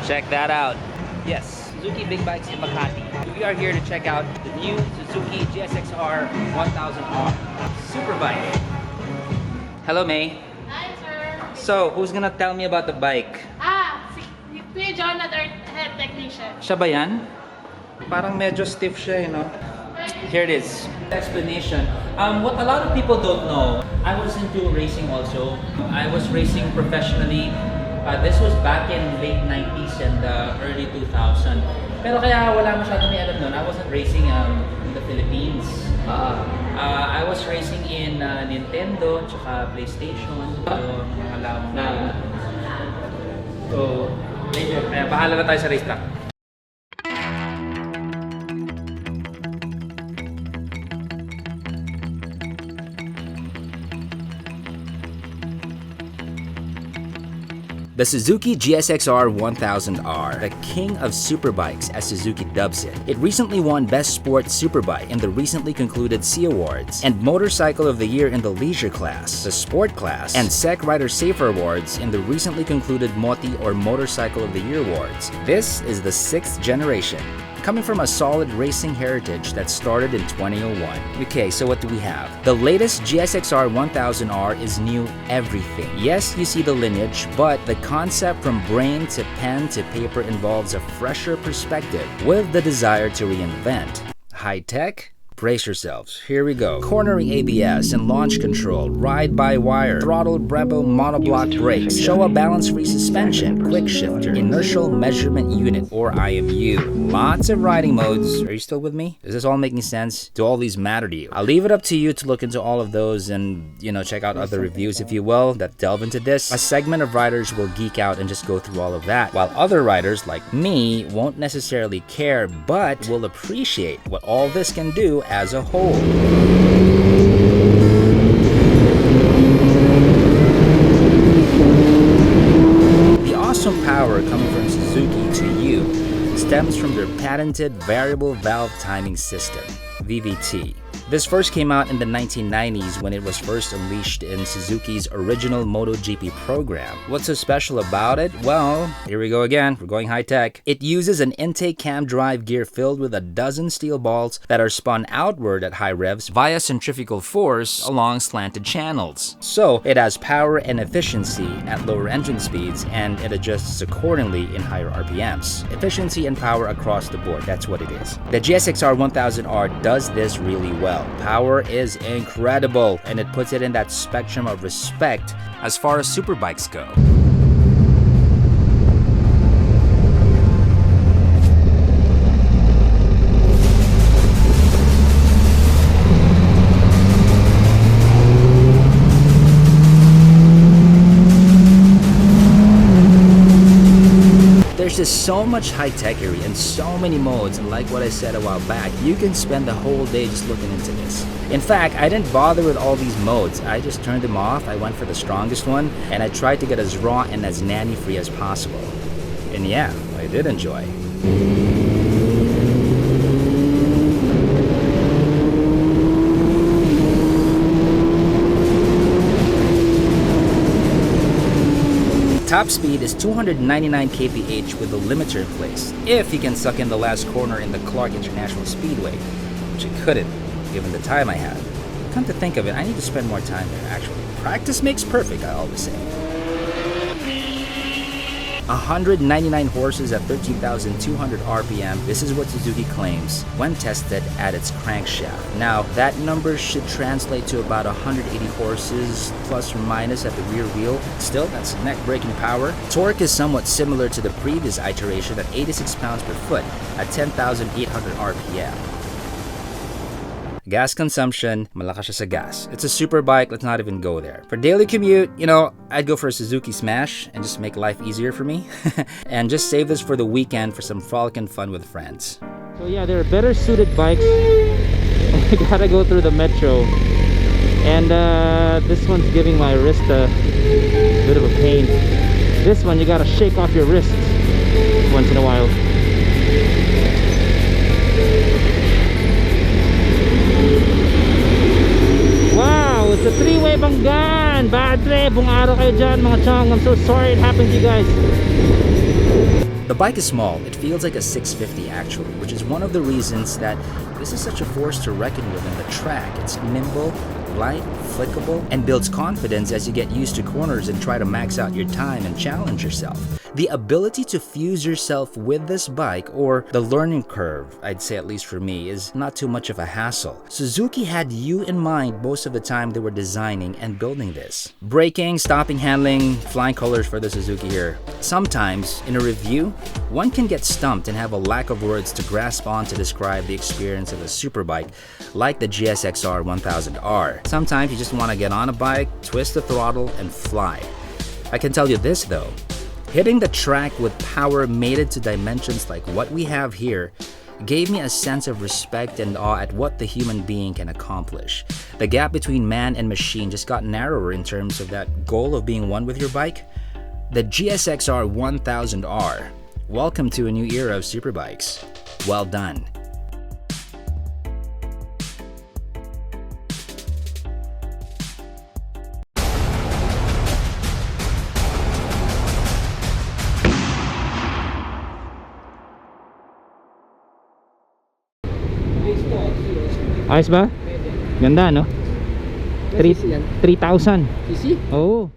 Check that out. Yes, Suzuki Big Bikes in Makati. We are here to check out the new Suzuki GsXR1000R Superbike. Hello, May. Hi, sir. So, who's gonna tell me about the bike? Si Kuya John at our head technician. Siya ba yan? Parang medyo stiff siya, you know? Here it is. Explanation. What a lot of people don't know, I was into racing also. I was racing professionally. This was back in late 90s and early 2000. Pero kaya wala masyadong may alam nun. I wasn't racing in the Philippines. I was racing in Nintendo, tsaka PlayStation. So, mga alam na. So, medyo, bahala na tayo sa racetrack. The Suzuki GsXR1000R, the king of superbikes as Suzuki dubs it. It recently won Best Sport Superbike in the recently concluded C Awards, and Motorcycle of the Year in the Leisure class, the Sport class, and SEC Rider Safer Awards in the recently concluded Moti or Motorcycle of the Year Awards. This is the 6th generation, coming from a solid racing heritage that started in 2001. Okay, so what do we have? The latest GSXR1000R is new everything. Yes, you see the lineage, but the concept from brain to pen to paper involves a fresher perspective with the desire to reinvent. High tech? Brace yourselves, here we go. Cornering ABS and launch control, ride-by-wire, throttle Brembo monoblock brakes, Showa balance-free suspension, quick shifter, inertial measurement unit or IMU. Lots of riding modes. Are you still with me? Is this all making sense? Do all these matter to you? I'll leave it up to you to look into all of those and, check out other reviews, if you will, that delve into this. A segment of riders will geek out and just go through all of that, while other riders like me won't necessarily care, but will appreciate what all this can do as a whole. The awesome power coming from Suzuki to you stems from their patented variable valve timing system, VVT. This first came out in the 1990s when it was first unleashed in Suzuki's original MotoGP program. What's so special about it? Well, here we go again. We're going high tech. It uses an intake cam drive gear filled with a dozen steel balls that are spun outward at high revs via centrifugal force along slanted channels. So it has power and efficiency at lower engine speeds, and it adjusts accordingly in higher RPMs. Efficiency and power across the board, that's what it is. The GSXR1000R does this really well. Power is incredible, and it puts it in that spectrum of respect as far as superbikes go. There's just so much high-techery and so many modes, and like what I said a while back, you can spend the whole day just looking into this. In fact, I didn't bother with all these modes. I just turned them off, I went for the strongest one, and I tried to get as raw and as nanny-free as possible. And yeah, I did enjoy. Top speed is 299 kph with the limiter in place, if you can suck in the last corner in the Clark International Speedway, which I couldn't, given the time I had. Come to think of it, I need to spend more time there, actually. Practice makes perfect, I always say. 199 horses at 13,200 RPM. This is what Suzuki claims when tested at its crankshaft. Now, that number should translate to about 180 horses plus or minus at the rear wheel. Still, that's neck-breaking power. Torque is somewhat similar to the previous iteration at 86 pounds per foot at 10,800 RPM. Gas consumption, malakas siya sa gas. It's a super bike, let's not even go there. For daily commute, I'd go for a Suzuki Smash and just make life easier for me. And just save this for the weekend for some frolicking fun with friends. So yeah, there are better suited bikes. I gotta go through the metro. And this one's giving my wrist a bit of a pain. This one, you gotta shake off your wrist once in a while. Wow, it's a three-way banggan. Bad trip, buong araw kayo dyan mga chong. I'm so sorry it happened to you guys. The bike is small, it feels like a 650 actually, which is one of the reasons that this is such a force to reckon with in the track. It's nimble, light, flickable, and builds confidence as you get used to corners and try to max out your time and challenge yourself. The ability to fuse yourself with this bike, or the learning curve, I'd say at least for me, is not too much of a hassle. Suzuki had you in mind most of the time they were designing and building this. Braking, stopping, handling, flying colors for the Suzuki here. Sometimes, in a review, one can get stumped and have a lack of words to grasp on to describe the experience of a superbike like the GSXR1000R. Sometimes you just want to get on a bike, twist the throttle, and fly. I can tell you this though, hitting the track with power mated to dimensions like what we have here gave me a sense of respect and awe at what the human being can accomplish. The gap between man and machine just got narrower in terms of that goal of being one with your bike. The GSXR1000R. Welcome to a new era of superbikes. Well done. Ayos ba? Ganda, no? 3,000. Easy? Oo.